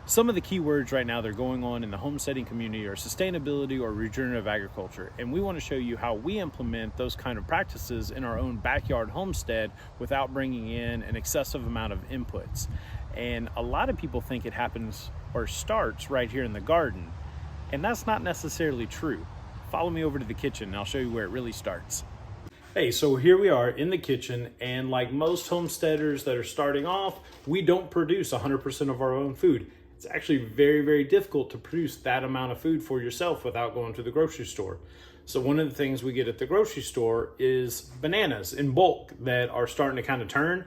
Some of the key words right now that are going on in the homesteading community are sustainability or regenerative agriculture, and we want to show you how we implement those kind of practices in our own backyard homestead without bringing in an excessive amount of inputs. And a lot of people think it happens or starts right here in the garden, and that's not necessarily true. Follow me over to the kitchen and I'll show you where it really starts. Hey, so here we are in the kitchen, and like most homesteaders that are starting off, we don't produce 100% of our own food. It's actually very, very difficult to produce that amount of food for yourself without going to the grocery store. So one of the things we get at the grocery store is bananas in bulk that are starting to kind of turn,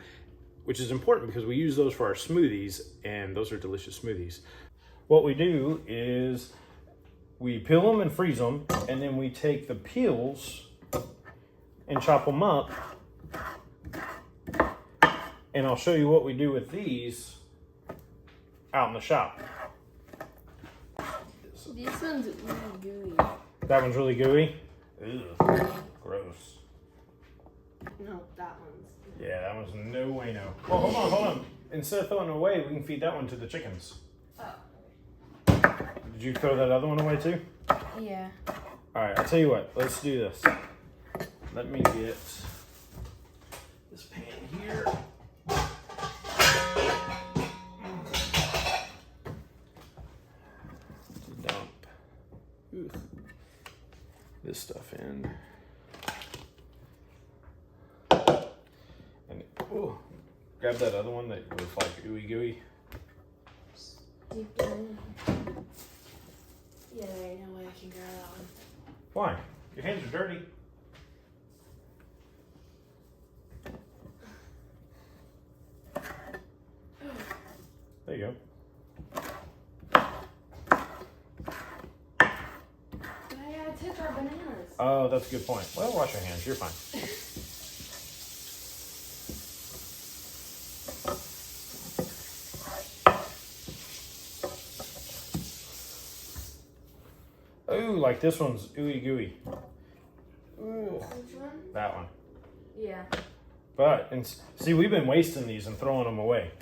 which is important because we use those for our smoothies, and those are delicious smoothies. What we do is we peel them and freeze them, and then we take the peels and chop them up. And I'll show you what we do with these out in the shop. This one's really gooey. That one's really gooey? Ugh, gross. No, that one's. Yeah, that one's no way no. Well, hold on. Instead of throwing it away, we can feed that one to the chickens. Oh. Did you throw that other one away too? Yeah. All right, I'll tell you what. Let's do this. Let me get this pan here. Dump this stuff in. And grab that other one that was like ooey gooey. Deep down. Yeah, there ain't no way I can grab that one. Why? Your hands are dirty. There you go. But I gotta touch our bananas. Oh, that's a good point. Well, wash your hands. You're fine. Ooh, like this one's ooey gooey. Ooh. Which one? That one. Yeah. But, and see, we've been wasting these and throwing them away.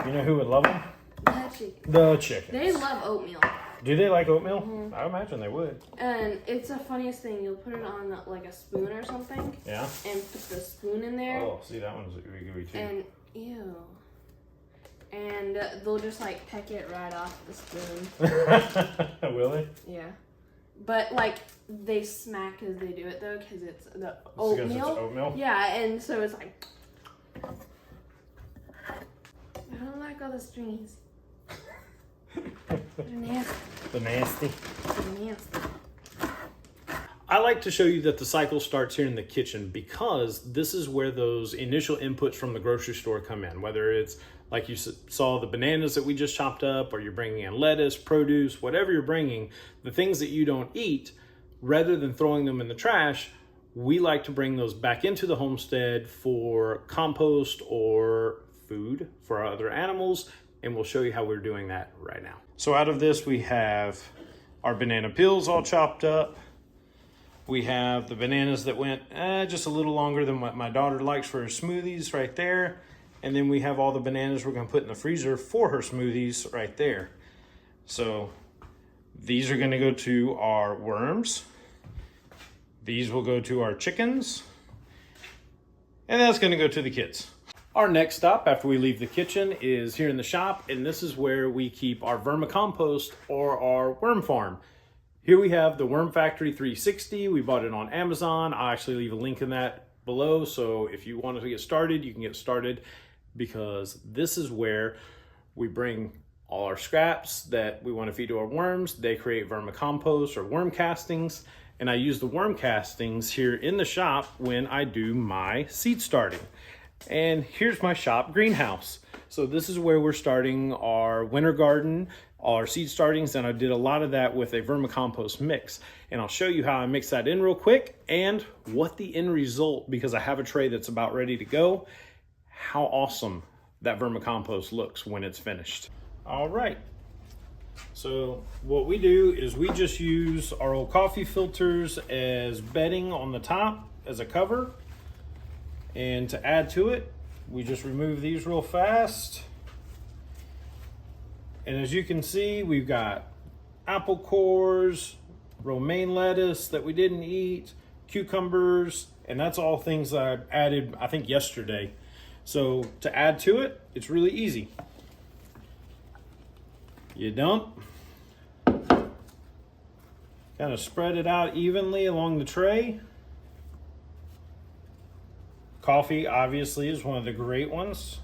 You know who would love them? The chicken. The chickens. They love oatmeal. Do they like oatmeal? Mm-hmm. I imagine they would. And it's the funniest thing. You'll put it on like a spoon or something. Yeah? And put the spoon in there. Oh, see, that one's ooey gooey too. And ew. And they'll just like peck it right off the spoon. Will they? Yeah. But like they smack as they do it though, because it's the Because oatmeal. it's oatmeal? Yeah, and so it's like. I don't like all the strings. They're nasty. The nasty. They're nasty. I like to show you that the cycle starts here in the kitchen because this is where those initial inputs from the grocery store come in. Whether it's like you saw the bananas that we just chopped up, or you're bringing in lettuce, produce, whatever you're bringing, the things that you don't eat, rather than throwing them in the trash, we like to bring those back into the homestead for compost or food for our other animals. And we'll show you how we're doing that right now. So out of this, we have our banana peels all chopped up. We have the bananas that went just a little longer than what my daughter likes for her smoothies right there. And then we have all the bananas we're gonna put in the freezer for her smoothies right there. So these are gonna go to our worms. These will go to our chickens. And that's gonna go to the kids. Our next stop after we leave the kitchen is here in the shop, and this is where we keep our vermicompost or our worm farm. Here we have the Worm Factory 360. We bought it on Amazon. I'll actually leave a link in that below, so if you wanted to get started, you can get started, because this is where we bring all our scraps that we want to feed to our worms. They create vermicompost or worm castings, and I use the worm castings here in the shop when I do my seed starting. And here's my shop greenhouse. So this is where we're starting our winter garden, our seed startings, and I did a lot of that with a vermicompost mix. And I'll show you how I mix that in real quick and what the end result, because I have a tray that's about ready to go, how awesome that vermicompost looks when it's finished. All right. So what we do is we just use our old coffee filters as bedding on the top as a cover. And to add to it, we just remove these real fast. And as you can see, we've got apple cores, romaine lettuce that we didn't eat, cucumbers, and that's all things that I added, I think, yesterday. So to add to it, it's really easy. You dump, kind of spread it out evenly along the tray. Coffee, obviously, is one of the great ones.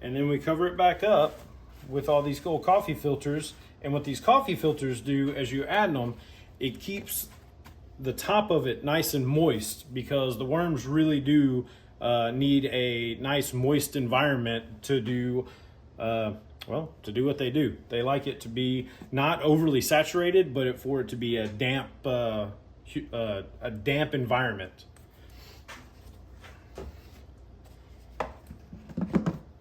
And then we cover it back up with all these gold coffee filters. And what these coffee filters do as you add them, it keeps the top of it nice and moist, because the worms really do need a nice moist environment to do to do what they do. They like it to be not overly saturated, but for it to be a damp environment.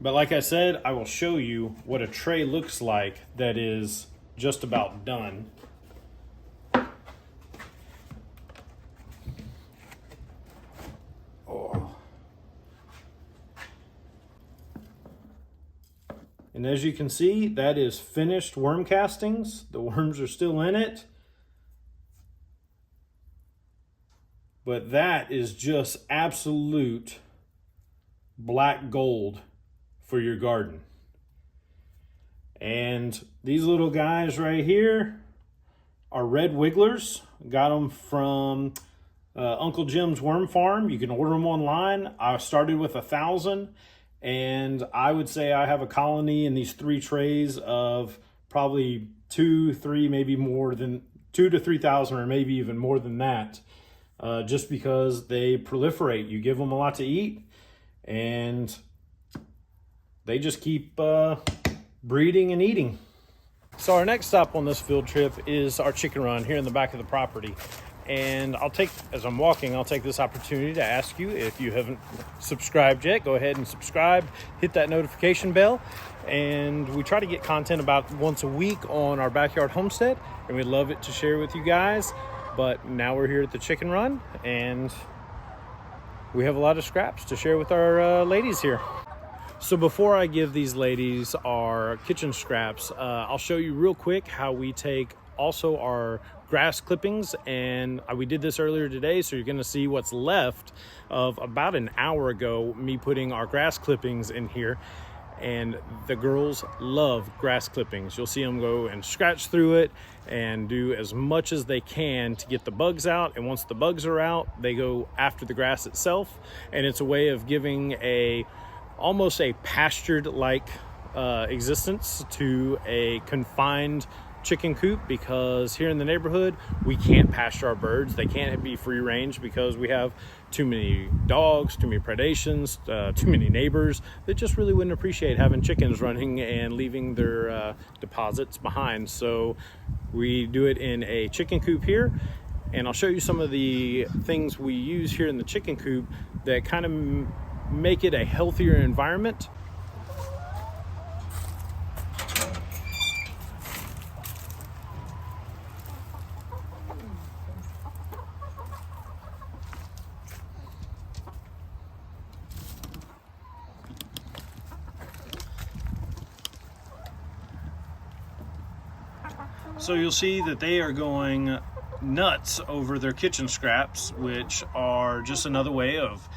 But like I said, I will show you what a tray looks like that is just about done. Oh. And as you can see, that is finished worm castings. The worms are still in it. But that is just absolute black gold for your garden. And these little guys right here are red wigglers. Got them from Uncle Jim's Worm Farm. You can order them online. I started with 1,000, and I would say I have a colony in these 3 trays of probably 2, 3, maybe more than 2,000 to 3,000, or maybe even more than that, just because they proliferate. You give them a lot to eat, and they just keep breeding and eating. So our next stop on this field trip is our chicken run here in the back of the property. And as I'm walking, I'll take this opportunity to ask you, if you haven't subscribed yet, go ahead and subscribe, hit that notification bell. And we try to get content about once a week on our backyard homestead, and we'd love it to share with you guys. But now we're here at the chicken run, and we have a lot of scraps to share with our ladies here. So before I give these ladies our kitchen scraps, I'll show you real quick how we take also our grass clippings, and we did this earlier today, so you're going to see what's left of about an hour ago, me putting our grass clippings in here. And the girls love grass clippings. You'll see them go and scratch through it and do as much as they can to get the bugs out. And once the bugs are out, they go after the grass itself. And it's a way of giving almost a pastured-like existence to a confined chicken coop, because here in the neighborhood we can't pasture our birds. They can't be free range because we have too many dogs, too many predations, too many neighbors that just really wouldn't appreciate having chickens running and leaving their deposits behind. So we do it in a chicken coop here, and I'll show you some of the things we use here in the chicken coop that kind of make it a healthier environment. So you'll see that they are going nuts over their kitchen scraps, which are just another way of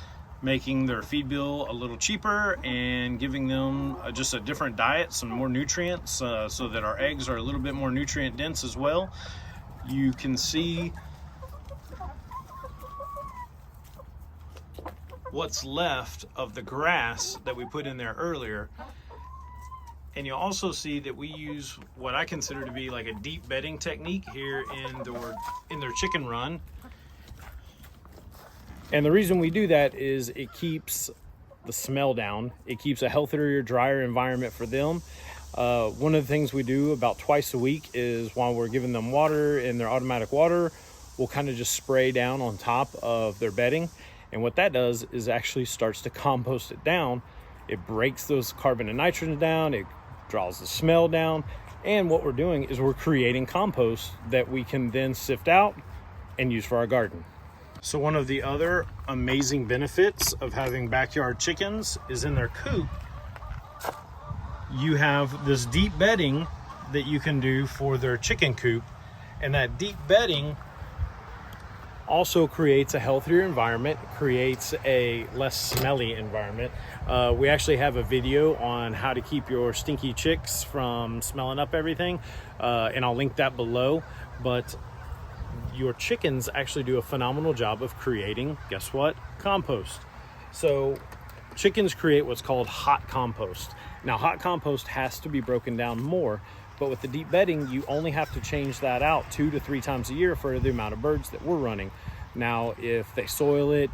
making their feed bill a little cheaper and giving them just a different diet, some more nutrients, so that our eggs are a little bit more nutrient dense as well. You can see what's left of the grass that we put in there earlier. And you'll also see that we use what I consider to be like a deep bedding technique here in their chicken run. And the reason we do that is it keeps the smell down. It keeps a healthier, drier environment for them. One of the things we do about twice a week is while we're giving them water in their automatic water, we'll kind of just spray down on top of their bedding. And what that does is actually starts to compost it down. It breaks those carbon and nitrogen down. It draws the smell down. And what we're doing is we're creating compost that we can then sift out and use for our garden. So one of the other amazing benefits of having backyard chickens is in their coop. you have this deep bedding that you can do for their chicken coop, and that deep bedding also creates a healthier environment, creates a less smelly environment. We actually have a video on how to keep your stinky chicks from smelling up everything, and I'll link that below. But your chickens actually do a phenomenal job of creating, guess what? Compost. So chickens create what's called hot compost. Now, hot compost has to be broken down more, but with the deep bedding, you only have to change that out 2 to 3 times a year for the amount of birds that we're running. Now, if they soil it,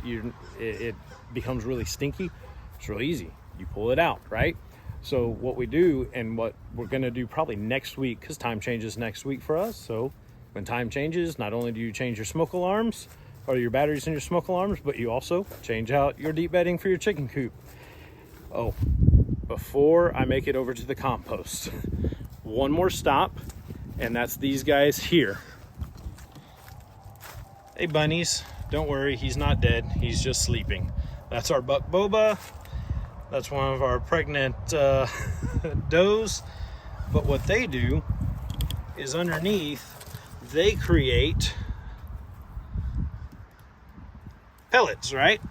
it becomes really stinky. It's real easy. You pull it out, right? So what we do, and what we're gonna do probably next week, because time changes next week for us. So when time changes, not only do you change your smoke alarms or your batteries in your smoke alarms, but you also change out your deep bedding for your chicken coop. Oh, before I make it over to the compost, one more stop, and that's these guys here. Hey bunnies, don't worry, he's not dead, he's just sleeping. That's our buck Boba. That's one of our pregnant does. But what they do is underneath, they create pellets, right?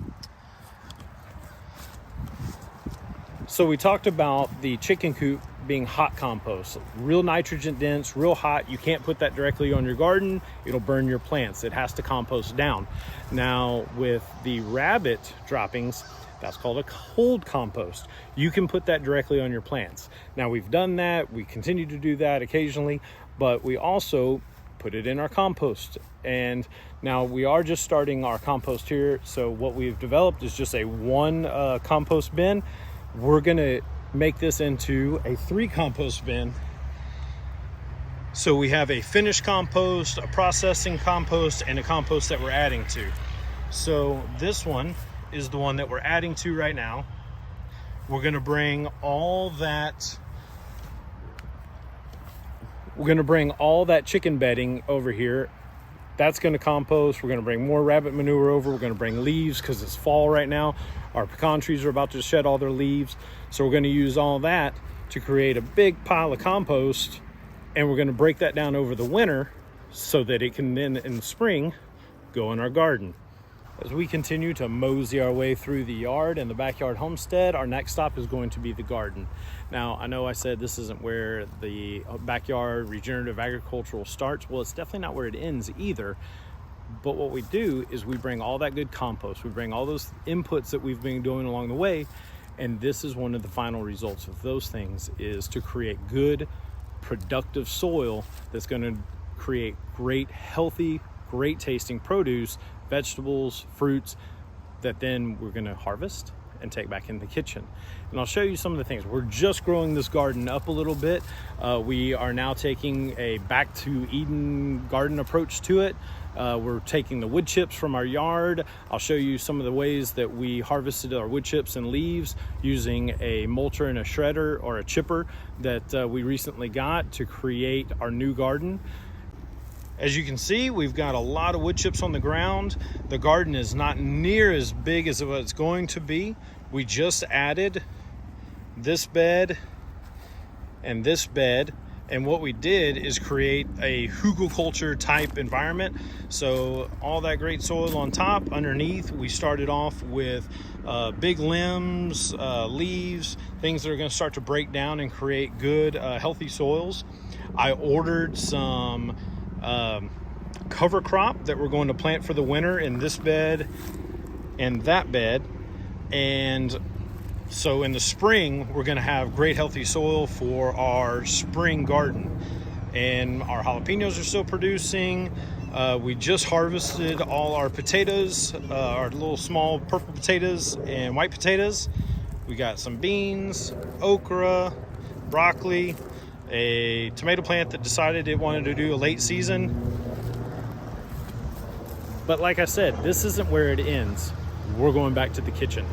So we talked about the chicken coop being hot compost, real nitrogen dense, real hot. You can't put that directly on your garden. It'll burn your plants. It has to compost down. Now with the rabbit droppings, that's called a cold compost. You can put that directly on your plants. Now we've done that. We continue to do that occasionally, but we also put it in our compost. And now we are just starting our compost here. So what we've developed is just a one compost bin. We're gonna make this into a 3 compost bin. So we have a finished compost, a processing compost, and a compost that we're adding to. So this one is the one that we're adding to right now. We're gonna bring all that chicken bedding over here. That's gonna compost. We're gonna bring more rabbit manure over. We're gonna bring leaves because it's fall right now. Our pecan trees are about to shed all their leaves. So we're gonna use all that to create a big pile of compost, and we're gonna break that down over the winter so that it can then in the spring go in our garden. As we continue to mosey our way through the yard and the backyard homestead, our next stop is going to be the garden. Now, I know I said this isn't where the backyard regenerative agricultural starts. Well, it's definitely not where it ends either. But what we do is we bring all that good compost. We bring all those inputs that we've been doing along the way. And this is one of the final results of those things, is to create good, productive soil that's going to create great, healthy, great tasting produce, vegetables, fruits that then we're going to harvest and take back in the kitchen. And I'll show you some of the things. We're just growing this garden up a little bit. We are now taking a back to Eden garden approach to it. We're taking the wood chips from our yard. I'll show you some of the ways that we harvested our wood chips and leaves using a mulcher and a shredder or a chipper that we recently got to create our new garden. As you can see, we've got a lot of wood chips on the ground. The garden is not near as big as what it's going to be. We just added this bed and this bed. And what we did is create a hugelculture type environment. So all that great soil on top, underneath, we started off with big limbs, leaves, things that are gonna start to break down and create good, healthy soils. I ordered some cover crop that we're going to plant for the winter in this bed and that bed. And so in the spring, we're going to have great healthy soil for our spring garden. And our jalapenos are still producing. We just harvested all our potatoes, our little small purple potatoes and white potatoes. We got some beans, okra, broccoli, a tomato plant that decided it wanted to do a late season. But like I said, this isn't where it ends. We're going back to the kitchen.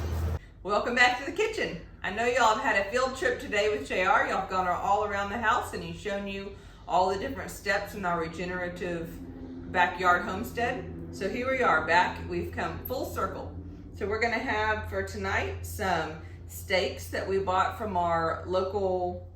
Welcome back to the kitchen. I know y'all have had a field trip today with JR. Y'all have gone all around the house and he's shown you all the different steps in our regenerative backyard homestead. So here we are back. We've come full circle. So we're gonna have for tonight some steaks that we bought from our local,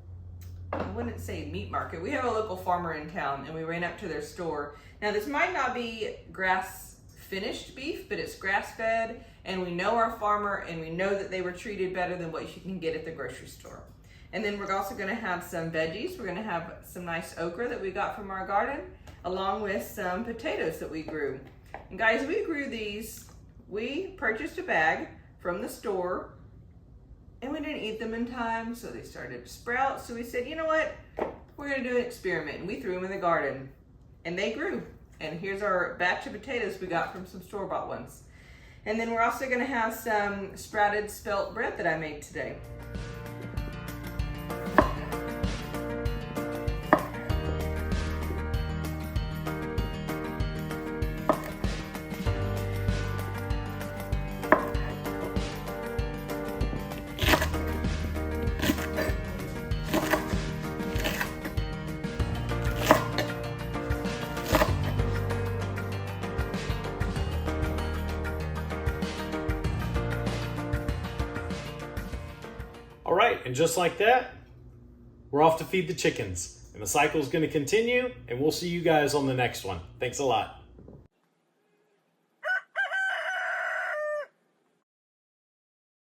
I wouldn't say meat market. We have a local farmer in town and we ran up to their store. Now this might not be grass finished beef, but it's grass fed, and we know our farmer and we know that they were treated better than what you can get at the grocery store. And then we're also gonna have some veggies. We're gonna have some nice okra that we got from our garden, along with some potatoes that we grew. And guys, we grew these, we purchased a bag from the store and we didn't eat them in time, so they started to sprout. So we said, you know what? We're gonna do an experiment, and we threw them in the garden and they grew. And here's our batch of potatoes we got from some store-bought ones. And then we're also gonna have some sprouted spelt bread that I made today. All right, and just like that, we're off to feed the chickens. And the cycle is going to continue, and we'll see you guys on the next one. Thanks a lot.